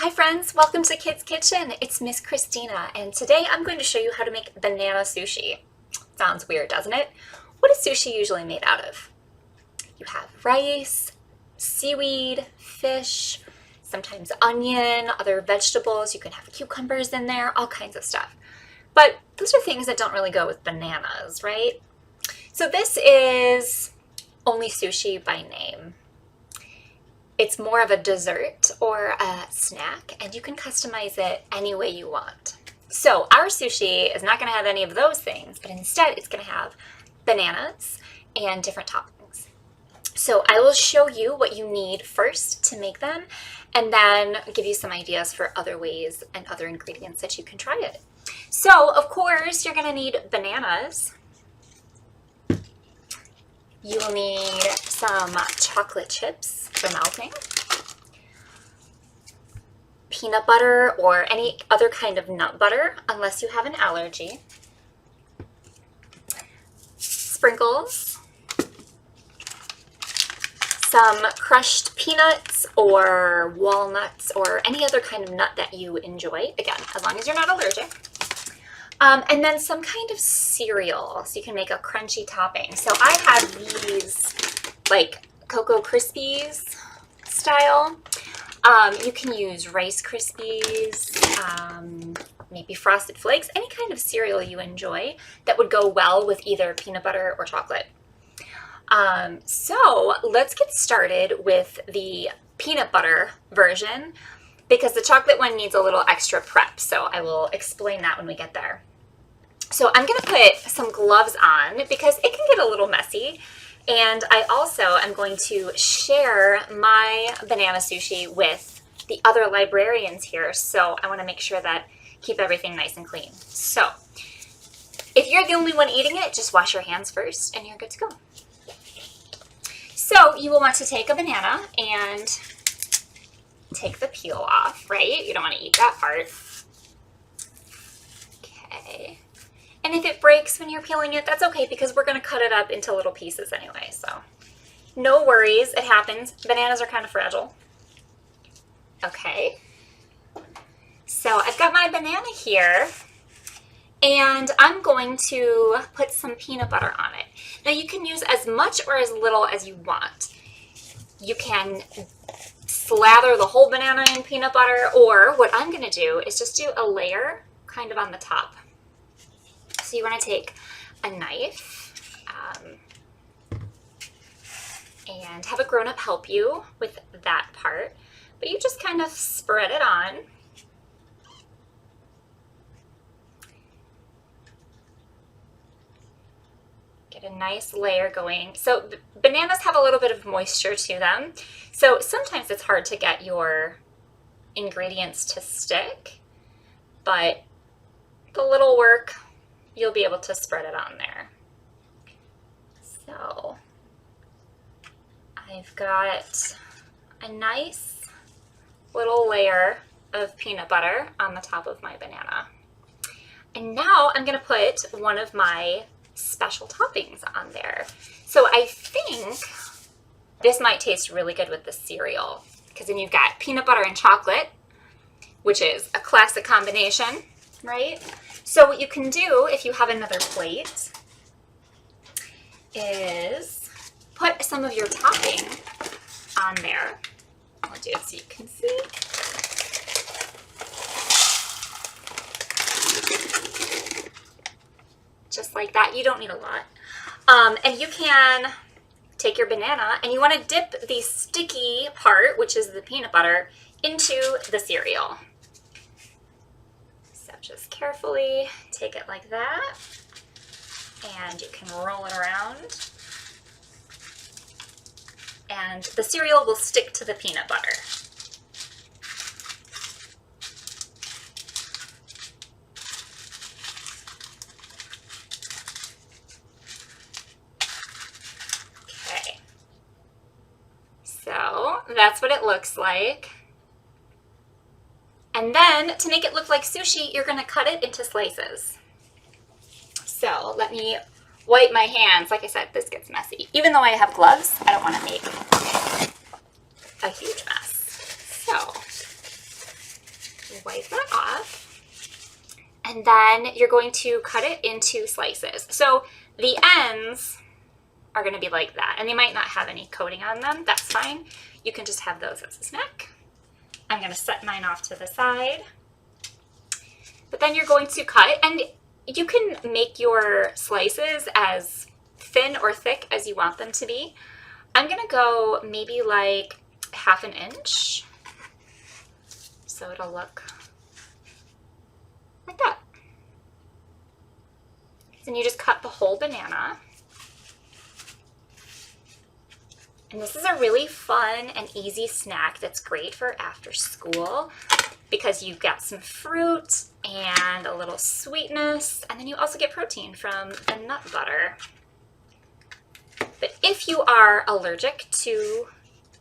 Hi friends, welcome to Kids Kitchen. It's Miss Christina, and today I'm going to show you how to make banana sushi. Sounds weird, doesn't it? What is sushi usually made out of? You have rice, seaweed, fish, sometimes onion, other vegetables. You can have cucumbers in there, all kinds of stuff. But those are things that don't really go with bananas, right? So this is only sushi by name. It's more of a dessert or a snack, and you can customize it any way you want. So our sushi is not going to have any of those things, but instead it's going to have bananas and different toppings. So I will show you what you need first to make them, and then give you some ideas for other ways and other ingredients that you can try it. So of course you're going to need bananas. You will need some chocolate chips for melting, peanut butter or any other kind of nut butter unless you have an allergy, sprinkles, some crushed peanuts or walnuts or any other kind of nut that you enjoy, again, as long as you're not allergic. And then some kind of cereal, so you can make a crunchy topping. So I have these like Cocoa Krispies style. You can use Rice Krispies, maybe Frosted Flakes, any kind of cereal you enjoy that would go well with either peanut butter or chocolate. So let's get started with the peanut butter version because the chocolate one needs a little extra prep. So I will explain that when we get there. So I'm going to put some gloves on because it can get a little messy. And I also am going to share my banana sushi with the other librarians here. So I want to make sure that keep everything nice and clean. So if you're the only one eating it, just wash your hands first and you're good to go. So you will want to take a banana and take the peel off, right? You don't want to eat that part. Okay. And if it breaks when you're peeling it, that's okay because we're going to cut it up into little pieces anyway. So no worries, it happens. Bananas are kind of fragile. Okay. So I've got my banana here and I'm going to put some peanut butter on it. Now you can use as much or as little as you want. You can slather the whole banana in peanut butter, or what I'm going to do is just do a layer kind of on the top. So you want to take a knife and have a grown-up help you with that part, but you just kind of spread it on. Get a nice layer going. So bananas have a little bit of moisture to them, so sometimes it's hard to get your ingredients to stick, but the little work, you'll be able to spread it on there. So I've got a nice little layer of peanut butter on the top of my banana. And now I'm going to put one of my special toppings on there. So I think this might taste really good with the cereal because then you've got peanut butter and chocolate, which is a classic combination, right? So what you can do if you have another plate is put some of your topping on there. I'll do it so you can see. Just like that. You don't need a lot. And you can take your banana and you want to dip the sticky part, which is the peanut butter, into the cereal. Just carefully take it like that, and you can roll it around, and the cereal will stick to the peanut butter. Okay, so that's what it looks like. And then, to make it look like sushi, you're going to cut it into slices. So, let me wipe my hands. Like I said, this gets messy. Even though I have gloves, I don't want to make a huge mess. So, then you're going to cut it into slices. So the ends are going to be like that, and they might not have any coating on them. That's fine. You can just have those as a snack. I'm going to set mine off to the side. But then you're going to cut, and you can make your slices as thin or thick as you want them to be. I'm going to go maybe like 1/2 inch. So it'll look like that. Then you just cut the whole banana. And this is a really fun and easy snack that's great for after school because you've got some fruit and a little sweetness, and then you also get protein from the nut butter. But if you are allergic to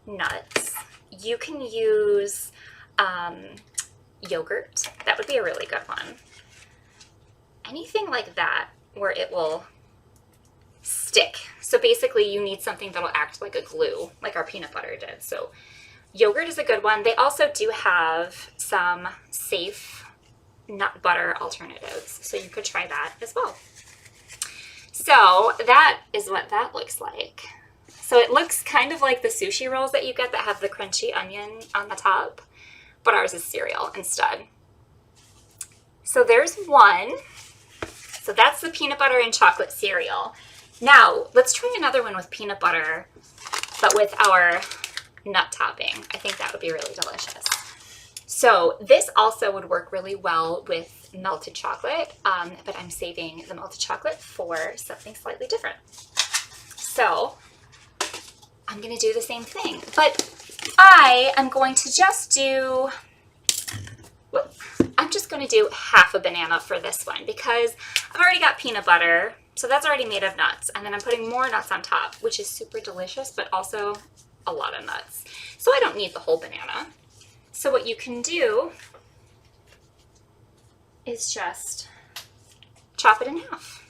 nuts, you can use yogurt. That would be a really good one. Anything like that where it will stick. So basically you need something that'll act like a glue, like our peanut butter did. So yogurt is a good one. They also do have some safe nut butter alternatives, so you could try that as well. So that is what that looks like. So it looks kind of like the sushi rolls that you get that have the crunchy onion on the top, but ours is cereal instead. So there's one. So that's the peanut butter and chocolate cereal. Now, let's try another one with peanut butter, but with our nut topping. I think that would be really delicious. So this also would work really well with melted chocolate, but I'm saving the melted chocolate for something slightly different. So I'm going to do the same thing, but I am going to just do, I'm just going to do 1/2 banana for this one because I've already got peanut butter. So that's already made of nuts, and then I'm putting more nuts on top, which is super delicious, but also a lot of nuts. So I don't need the whole banana. So what you can do is just chop it in half.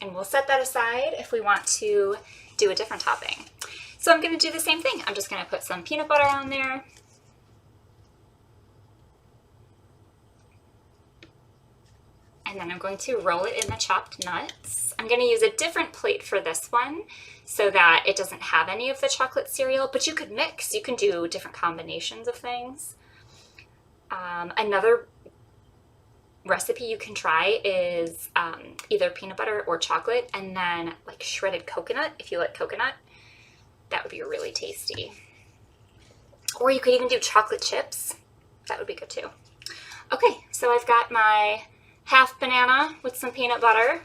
And we'll set that aside if we want to do a different topping. So I'm going to do the same thing. I'm just going to put some peanut butter on there. And then I'm going to roll it in the chopped nuts. I'm going to use a different plate for this one so that it doesn't have any of the chocolate cereal, but you could mix. You can do different combinations of things. Another recipe you can try is either peanut butter or chocolate and then like shredded coconut, if you like coconut. That would be really tasty. Or you could even do chocolate chips. That would be good too. Okay, so I've got my 1/2 banana with some peanut butter,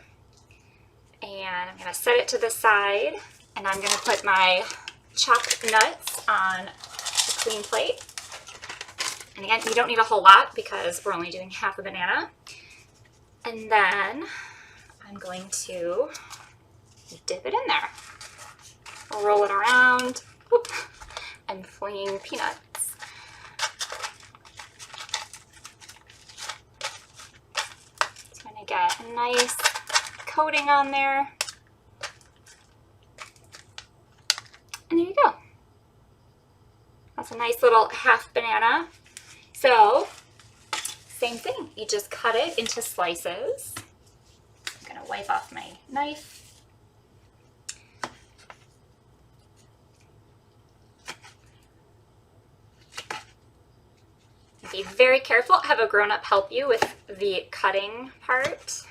and I'm going to set it to the side, and I'm going to put my chopped nuts on a clean plate. And again, you don't need a whole lot because we're only doing 1/2 banana. And then I'm going to dip it in there. I'll roll it around. Oop, I'm flinging peanuts. Get a nice coating on there. And there you go. That's a nice little 1/2 banana. So, same thing. You just cut it into slices. I'm going to wipe off my knife. Be very careful. Have a grown-up help you with the cutting part.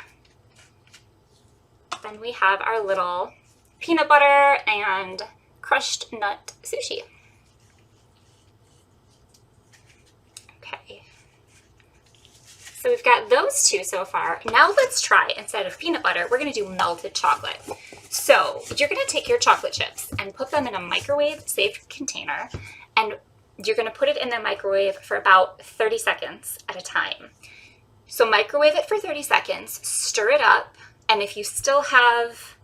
Then we have our little peanut butter and crushed nut sushi. Okay. So we've got those two so far. Now let's try, instead of peanut butter, we're going to do melted chocolate. So you're going to take your chocolate chips and put them in a microwave-safe container, and you're going to put it in the microwave for about 30 seconds at a time. So microwave it for 30 seconds, stir it up, and if you still have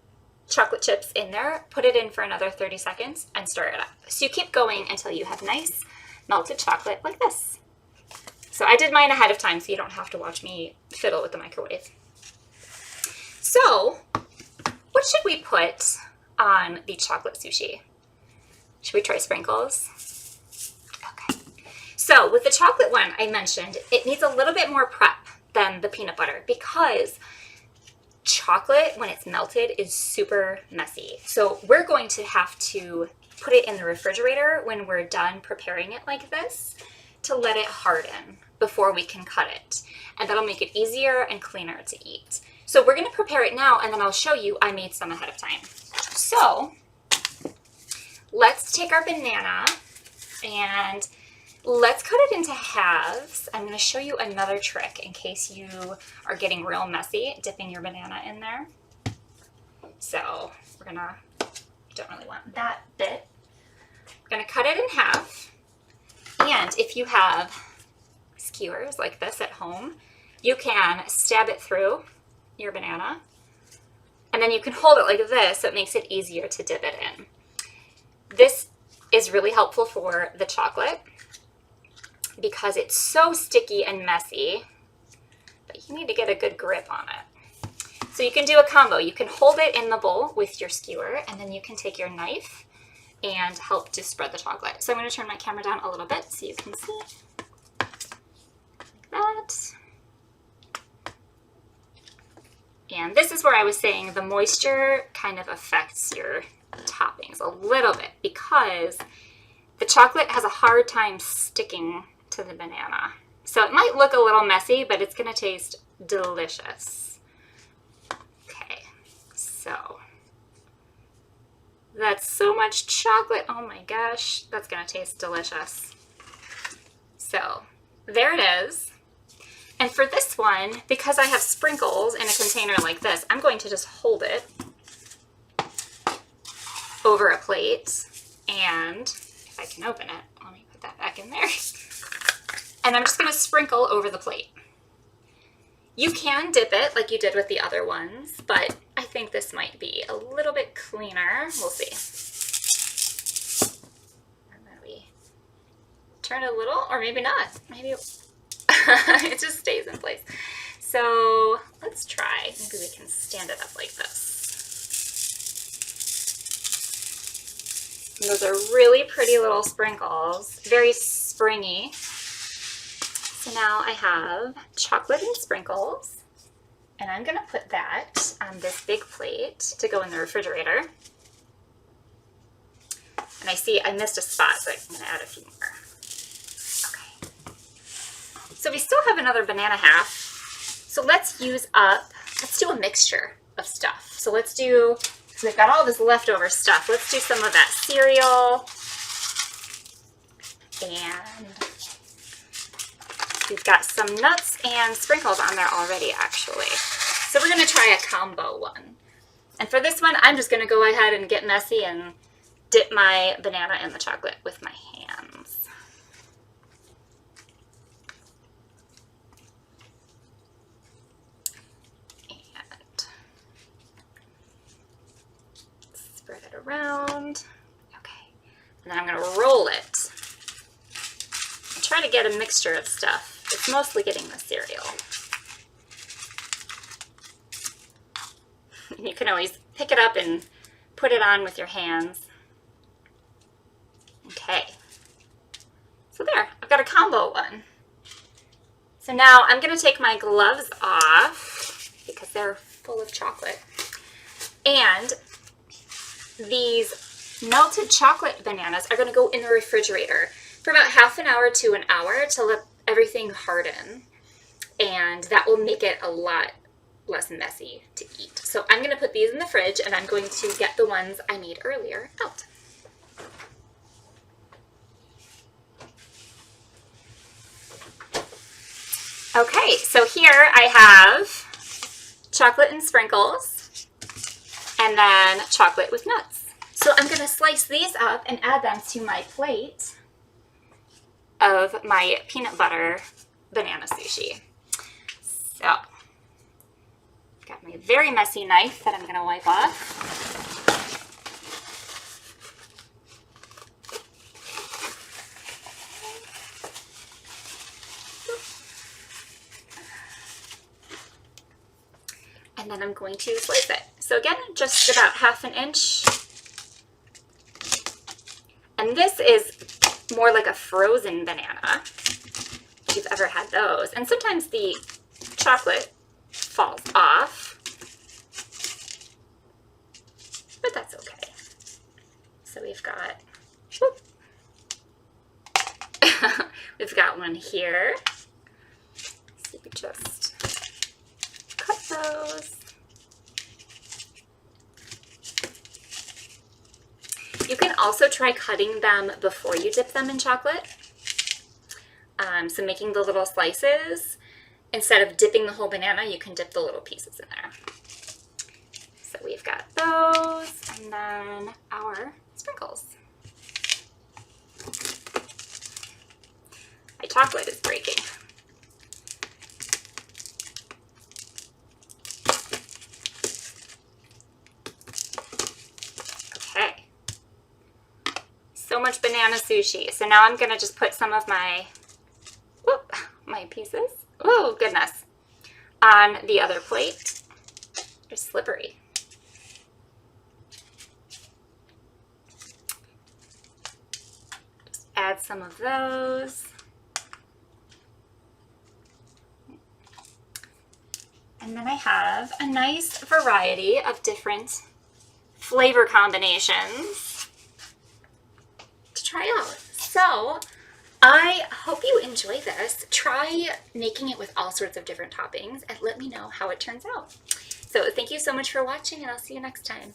chocolate chips in there, put it in for another 30 seconds and stir it up. So you keep going until you have nice melted chocolate like this. So I did mine ahead of time so you don't have to watch me fiddle with the microwave. So what should we put on the chocolate sushi? Should we try sprinkles? So with the chocolate one I mentioned, it needs a little bit more prep than the peanut butter because chocolate, when it's melted, is super messy. So we're going to have to put it in the refrigerator when we're done preparing it like this to let it harden before we can cut it. And that'll make it easier and cleaner to eat. So we're gonna prepare it now and then I'll show you I made some ahead of time. So let's take our banana and let's cut it into halves. I'm going to show you another trick in case you are getting real messy dipping your banana in there. So don't really want that bit. We're going to cut it in half. And if you have skewers like this at home, you can stab it through your banana. And then you can hold it like this so it makes it easier to dip it in. This is really helpful for the chocolate because it's so sticky and messy, but you need to get a good grip on it. So you can do a combo. You can hold it in the bowl with your skewer, and then you can take your knife and help to spread the chocolate. So I'm going to turn my camera down a little bit so you can see that. And this is where I was saying the moisture kind of affects your toppings a little bit because the chocolate has a hard time sticking to the banana. So it might look a little messy, but it's going to taste delicious. Okay, so that's so much chocolate. Oh my gosh, that's going to taste delicious. So there it is. And for this one, because I have sprinkles in a container like this, I'm going to just hold it over a plate. And if I can open it, let me put that back in there. And I'm just going to sprinkle over the plate. You can dip it like you did with the other ones, but I think this might be a little bit cleaner. We'll see. And then we turn a little, or maybe not. Maybe it just stays in place. So let's try. Maybe we can stand it up like this. And those are really pretty little sprinkles, very springy. So now I have chocolate and sprinkles, and I'm gonna put that on this big plate to go in the refrigerator. And I see I missed a spot, so I'm gonna add a few more. Okay. So we still have another banana half. So let's do a mixture of stuff. So we've got all this leftover stuff. Let's do some of that cereal. And we've got some nuts and sprinkles on there already, actually. So we're going to try a combo one. And for this one, I'm just going to go ahead and get messy and dip my banana in the chocolate with my hands. And spread it around. Okay. And then I'm going to roll it. And try to get a mixture of stuff. It's mostly getting the cereal. You can always pick it up and put it on with your hands. Okay. So there, I've got a combo one. So now I'm going to take my gloves off because they're full of chocolate. And these melted chocolate bananas are going to go in the refrigerator for about half an hour to an hour to let everything harden, and that will make it a lot less messy to eat. So I'm going to put these in the fridge, and I'm going to get the ones I made earlier out. Okay, so here I have chocolate and sprinkles, and then chocolate with nuts. So I'm going to slice these up and add them to my plate of my peanut butter banana sushi. So, got my very messy knife that I'm going to wipe off. And then I'm going to slice it. So again, just about 1/2 inch. And this is more like a frozen banana, if you've ever had those. And sometimes the chocolate falls off, but that's okay. So we've got, we've got one here. So we just cut those. You can also try cutting them before you dip them in chocolate. So making the little slices, instead of dipping the whole banana, you can dip the little pieces in there. So we've got those, and then our sprinkles. My chocolate is breaking. Okay. So much banana sushi. So now I'm gonna just put some of my pieces, oh goodness, on the other plate. They're slippery. Just add some of those. And then I have a nice variety of different flavor combinations to try out. So I hope you enjoy this. Try making it with all sorts of different toppings and let me know how it turns out. So thank you so much for watching, and I'll see you next time.